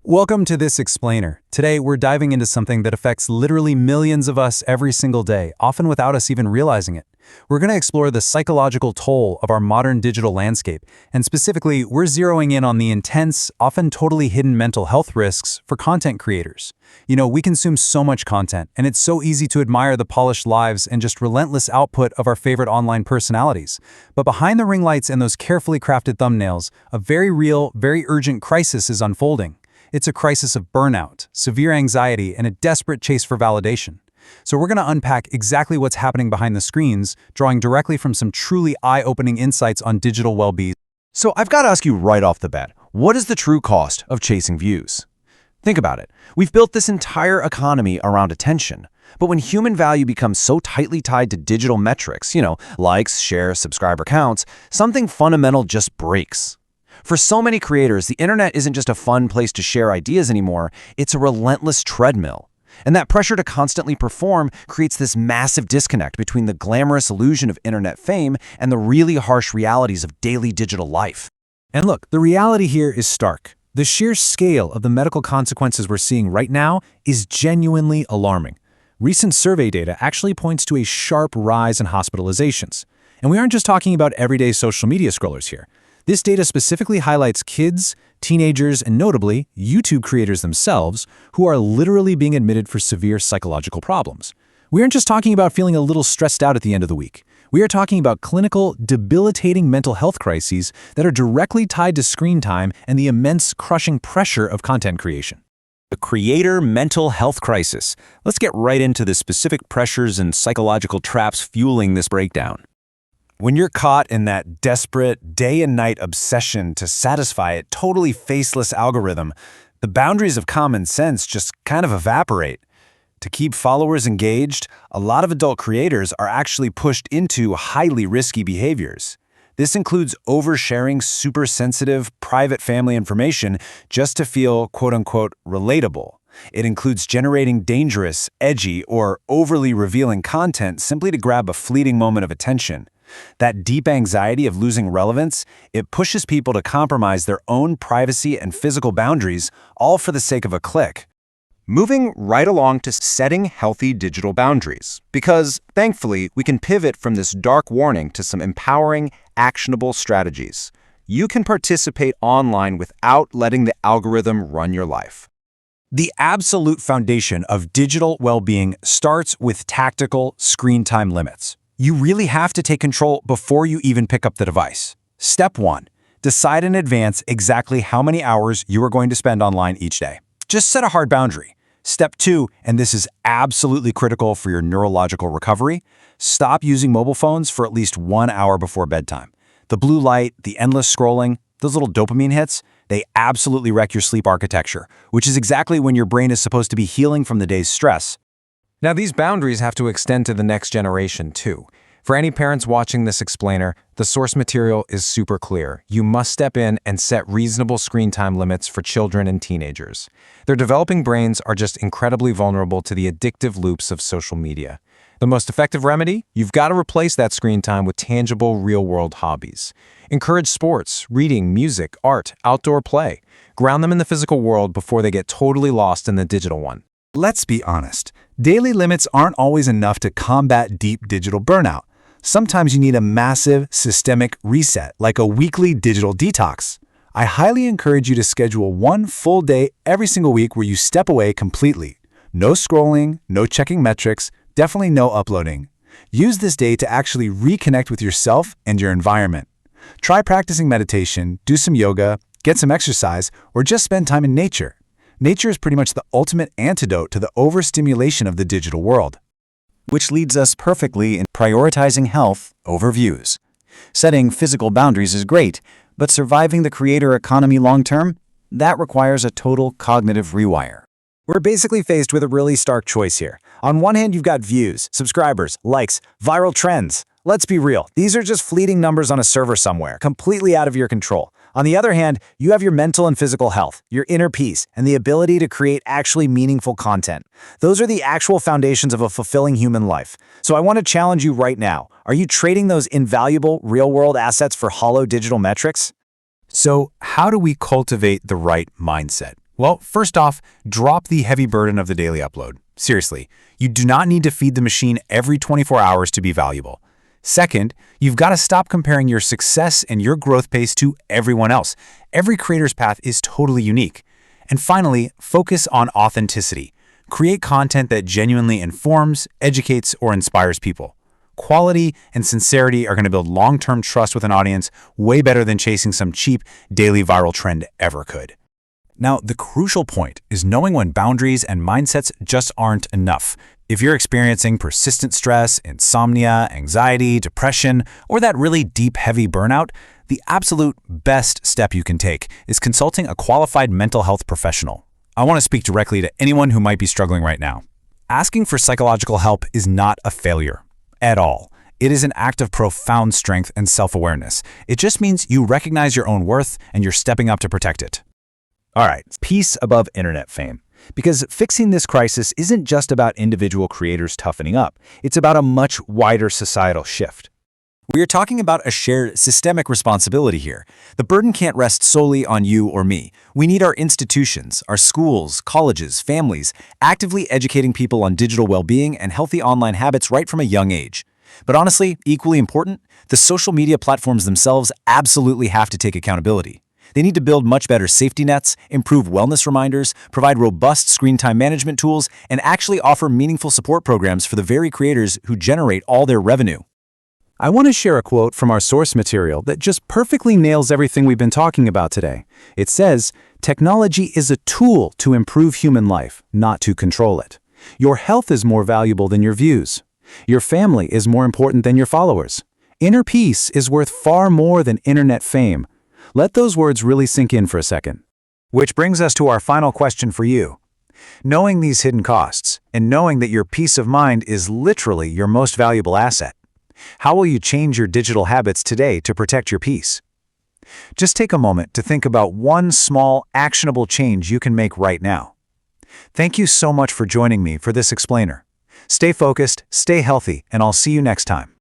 Welcome to this explainer. Today, we're diving into something that affects literally millions of us every single day, often without us even realizing it. We're going to explore the psychological toll of our modern digital landscape, and specifically, we're zeroing in on the intense, often totally hidden mental health risks for content creators. We consume so much content, and it's so easy to admire the polished lives and just relentless output of our favorite online personalities. But behind the ring lights and those carefully crafted thumbnails, a very real, very urgent crisis is unfolding. It's a crisis of burnout, severe anxiety, and a desperate chase for validation. So we're going to unpack exactly what's happening behind the screens, drawing directly from some truly eye-opening insights on digital well-being. So I've got to ask you right off the bat, what is the true cost of chasing views? Think about it. We've built this entire economy around attention. But when human value becomes so tightly tied to digital metrics, likes, shares, subscriber counts, something fundamental just breaks. For so many creators, the internet isn't just a fun place to share ideas anymore, it's a relentless treadmill. And that pressure to constantly perform creates this massive disconnect between the glamorous illusion of internet fame and the really harsh realities of daily digital life. And look, the reality here is stark. The sheer scale of the medical consequences we're seeing right now is genuinely alarming. Recent survey data actually points to a sharp rise in hospitalizations. And we aren't just talking about everyday social media scrollers here. This data specifically highlights kids, teenagers, and notably, YouTube creators themselves, who are literally being admitted for severe psychological problems. We aren't just talking about feeling a little stressed out at the end of the week. We are talking about clinical, debilitating mental health crises that are directly tied to screen time and the immense, crushing pressure of content creation. The creator mental health crisis. Let's get right into the specific pressures and psychological traps fueling this breakdown. When you're caught in that desperate, day and night obsession to satisfy a totally faceless algorithm, the boundaries of common sense just kind of evaporate. To keep followers engaged, a lot of adult creators are actually pushed into highly risky behaviors. This includes oversharing super sensitive, private family information just to feel quote-unquote relatable. It includes generating dangerous, edgy, or overly revealing content simply to grab a fleeting moment of attention. That deep anxiety of losing relevance, it pushes people to compromise their own privacy and physical boundaries, all for the sake of a click. Moving right along to setting healthy digital boundaries, because thankfully we can pivot from this dark warning to some empowering, actionable strategies. You can participate online without letting the algorithm run your life. The absolute foundation of digital well-being starts with tactical screen time limits. You really have to take control before you even pick up the device. Step 1. Decide in advance exactly how many hours you are going to spend online each day. Just set a hard boundary. Step 2, and this is absolutely critical for your neurological recovery, stop using mobile phones for at least 1 hour before bedtime. The blue light, the endless scrolling, those little dopamine hits, they absolutely wreck your sleep architecture, which is exactly when your brain is supposed to be healing from the day's stress. Now, these boundaries have to extend to the next generation, too. For any parents watching this explainer, the source material is super clear. You must step in and set reasonable screen time limits for children and teenagers. Their developing brains are just incredibly vulnerable to the addictive loops of social media. The most effective remedy? You've got to replace that screen time with tangible, real-world hobbies. Encourage sports, reading, music, art, outdoor play. Ground them in the physical world before they get totally lost in the digital one. Let's be honest. Daily limits aren't always enough to combat deep digital burnout. Sometimes you need a massive, systemic reset, like a weekly digital detox. I highly encourage you to schedule one full day every single week where you step away completely. No scrolling, no checking metrics, definitely no uploading. Use this day to actually reconnect with yourself and your environment. Try practicing meditation, do some yoga, get some exercise, or just spend time in nature. Nature is pretty much the ultimate antidote to the overstimulation of the digital world. Which leads us perfectly in prioritizing health over views. Setting physical boundaries is great, but surviving the creator economy long-term, that requires a total cognitive rewire. We're basically faced with a really stark choice here. On one hand, you've got views, subscribers, likes, viral trends. Let's be real, these are just fleeting numbers on a server somewhere, completely out of your control. On the other hand, you have your mental and physical health, your inner peace, and the ability to create actually meaningful content. Those are the actual foundations of a fulfilling human life. So I want to challenge you right now. Are you trading those invaluable, real-world assets for hollow digital metrics? So how do we cultivate the right mindset? Well, first off, drop the heavy burden of the daily upload. Seriously, you do not need to feed the machine every 24 hours to be valuable. Second, you've got to stop comparing your success and your growth pace to everyone else. Every creator's path is totally unique. And finally, focus on authenticity. Create content that genuinely informs, educates, or inspires people. Quality and sincerity are going to build long-term trust with an audience way better than chasing some cheap daily viral trend ever could. Now, the crucial point is knowing when boundaries and mindsets just aren't enough. If you're experiencing persistent stress, insomnia, anxiety, depression, or that really deep, heavy burnout, the absolute best step you can take is consulting a qualified mental health professional. I want to speak directly to anyone who might be struggling right now. Asking for psychological help is not a failure at all. It is an act of profound strength and self-awareness. It just means you recognize your own worth and you're stepping up to protect it. All right, peace above internet fame. Because fixing this crisis isn't just about individual creators toughening up. It's about a much wider societal shift. We are talking about a shared systemic responsibility here. The burden can't rest solely on you or me. We need our institutions, our schools, colleges, families, actively educating people on digital well-being and healthy online habits right from a young age. But honestly, equally important, the social media platforms themselves absolutely have to take accountability. They need to build much better safety nets, improve wellness reminders, provide robust screen time management tools, and actually offer meaningful support programs for the very creators who generate all their revenue. I want to share a quote from our source material that just perfectly nails everything we've been talking about today. It says, "Technology is a tool to improve human life, not to control it. Your health is more valuable than your views. Your family is more important than your followers. Inner peace is worth far more than internet fame." Let those words really sink in for a second. Which brings us to our final question for you. Knowing these hidden costs, and knowing that your peace of mind is literally your most valuable asset, how will you change your digital habits today to protect your peace? Just take a moment to think about one small, actionable change you can make right now. Thank you so much for joining me for this explainer. Stay focused, stay healthy, and I'll see you next time.